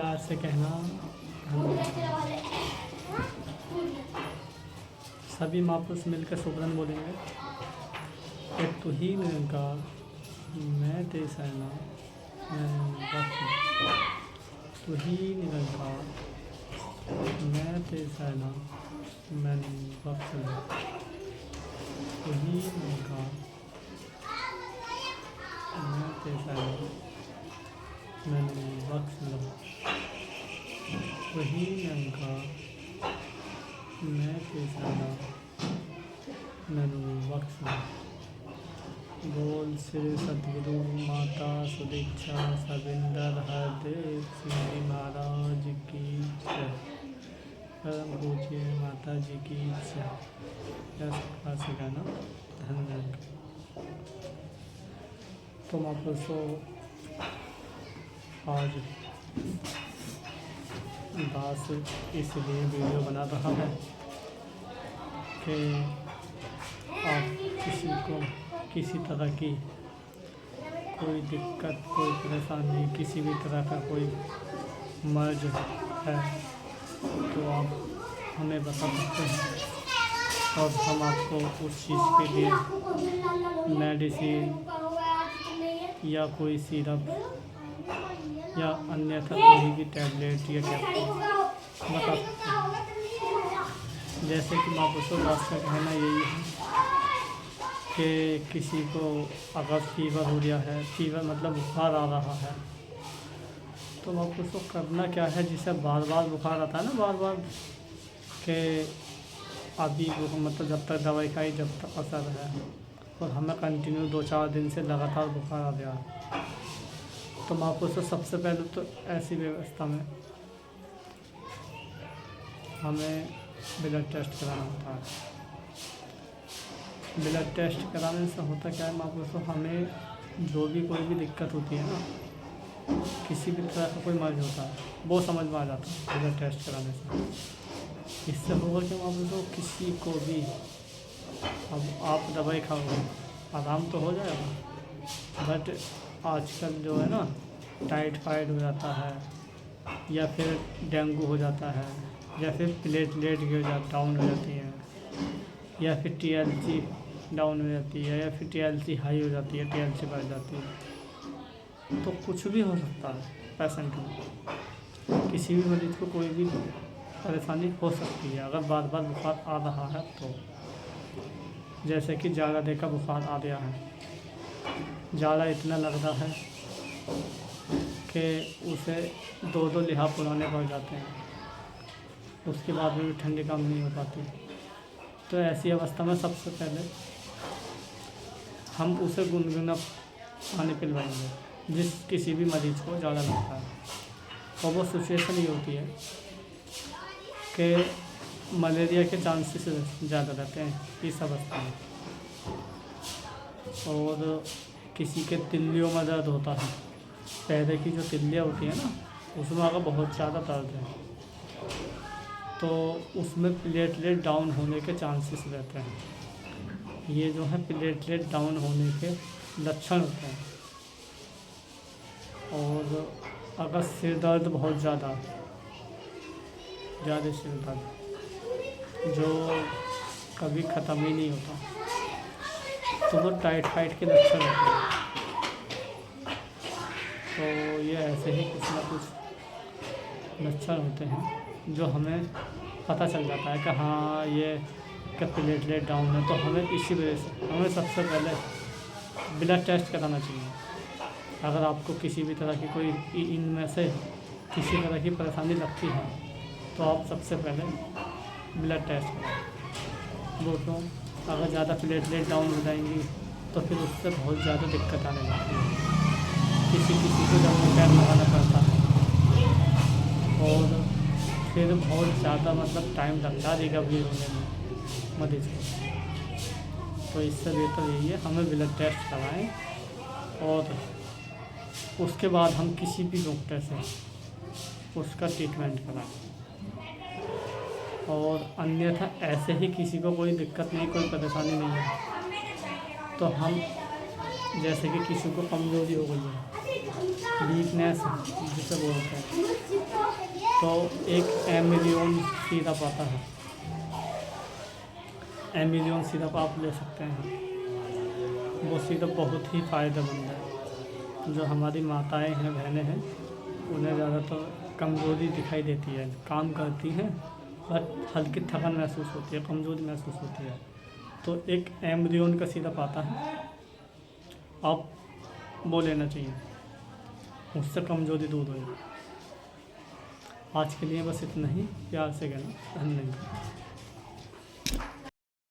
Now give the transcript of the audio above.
प्यार से कहना सभी महापुरुष मिलकर सुबरन बोलेंगे। एक तू ही निरंकार मैं तेरी सेना मैं वक्त तू ही निरंकार मैं तेरी सेना मैं वक्त तू ही निरंकार मैं तेरी सेना मैं वक्त तू ही निरंकार मैं तेरी सेना मैं वक्त बोल श्री सद्गुरु माता सुदीक्षा सविंदर हरदेव सिंह जी महाराज की जय। परम पूज्य माता जी की जय। से गाना धन्यवाद। तो महापुरुषों आज दास इसलिए वीडियो बना रहा है कि आप किसी को किसी तरह की कोई दिक्कत कोई परेशानी किसी भी तरह का कोई मर्ज है तो आप हमें बता सकते हैं और हम आपको उस चीज़ के लिए मेडिसिन या कोई सिरप या अन्यथा कोई भी टैबलेट या कैप्सूल बता सकते हैं। जैसे कि महापुरुषों दास का कहना यही है कि किसी को अगर फीवर हो गया है, फीवर मतलब बुखार आ रहा है, तो महापुरुषों करना क्या है, जिसे बार बार बुखार आता है ना बार बार कि अभी मतलब जब तक दवाई खाई जब तक असर है और हमें कंटिन्यू 2-4 दिन से लगातार बुखार आ गया, तो महापुरुषों सबसे पहले तो ऐसी व्यवस्था में हमें ब्लड टेस्ट कराना होता है। ब्लड टेस्ट कराने से होता क्या है महापुरुषों, हमें जो भी कोई भी दिक्कत होती है ना, किसी भी तरह का कोई मर्ज होता है वो समझ में आ जाता है ब्लड टेस्ट कराने से। इससे होगा कि महापुरुषों किसी को भी अब आप दवाई खाओगे आराम तो हो जाएगा, बट आजकल जो है ना टाइफाइड हो जाता है या फिर डेंगू हो जाता है या फिर प्लेटलेट डाउन हो जाती है या फिर TLC डाउन हो जाती है या फिर TLC हाई हो जाती है, TLC बढ़ जाती है, तो कुछ भी हो सकता है पेशेंट में। किसी भी मरीज़ को कोई भी परेशानी हो सकती है अगर बार बार बुखार आ रहा है तो। जैसे कि ज़्यादा देर का बुखार आ गया है, ज़्यादा इतना लग रहा है कि उसे 2-2 लिहाफ पुराने पड़ जाते हैं, उसके बाद भी ठंडी काम नहीं हो पाती। तो ऐसी अवस्था में सबसे पहले हम उसे गुनगुना पानी पिलवाएंगे जिस किसी भी मरीज़ को ज़्यादा लगता है। और वो सिचुएशन ये होती है कि मलेरिया के चांसेस ज़्यादा रहते हैं इस अवस्था में, और किसी के तिल्लियों में दर्द होता है, पैदे की जो तिल्लियाँ होती हैं ना उसमें अगर बहुत ज़्यादा दर्द है तो उसमें प्लेटलेट डाउन होने के चांसेस रहते हैं। ये जो है प्लेटलेट डाउन होने के लक्षण होते हैं। और अगर सिर दर्द बहुत ज़्यादा सिर दर्द जो कभी ख़त्म ही नहीं होता तो वो टाइफाइड के लक्षण होते हैं। तो ये ऐसे ही कुछ ना कुछ लक्षण होते हैं जो हमें पता चल जाता है कि हाँ ये कि प्लेटलेट डाउन है। तो हमें इसी वजह से हमें सबसे पहले ब्लड टेस्ट कराना चाहिए। अगर आपको किसी भी तरह की कोई इनमें से किसी तरह की परेशानी लगती है तो आप सबसे पहले ब्लड टेस्ट कराएं। वो तो अगर ज़्यादा प्लेटलेट डाउन हो जाएंगी तो फिर उससे बहुत ज़्यादा दिक्कत आने लगती है, किसी को दवाई पैर लगाना पड़ता है और फिर बहुत ज़्यादा मतलब टाइम लगता है रिकवरी होने में मरीज़ को। तो इससे बेहतर यही है हमें ब्लड टेस्ट कराएं और उसके बाद हम किसी भी डॉक्टर से उसका ट्रीटमेंट कराएं। और अन्यथा ऐसे ही किसी को कोई दिक्कत नहीं कोई परेशानी नहीं है तो हम जैसे कि किसी को कमज़ोरी हो गई है, वीकनेस जिसे बोलते हैं, तो एक एमिलियन सिरप आता है, एमिलियन सिरप आप ले सकते हैं। वो सिरप बहुत ही फ़ायदेमंद है। जो हमारी माताएं हैं, बहनें हैं, उन्हें ज़्यादातर कमज़ोरी दिखाई देती है, काम करती हैं बट हल्की थकान महसूस होती है, कमज़ोरी महसूस होती है, तो एक एमरियन का सिरप आता है, आप वो लेना चाहिए, उससे कमज़ोरी दूर होगी। आज के लिए बस इतना ही। प्यार से कहना, धन्यवाद।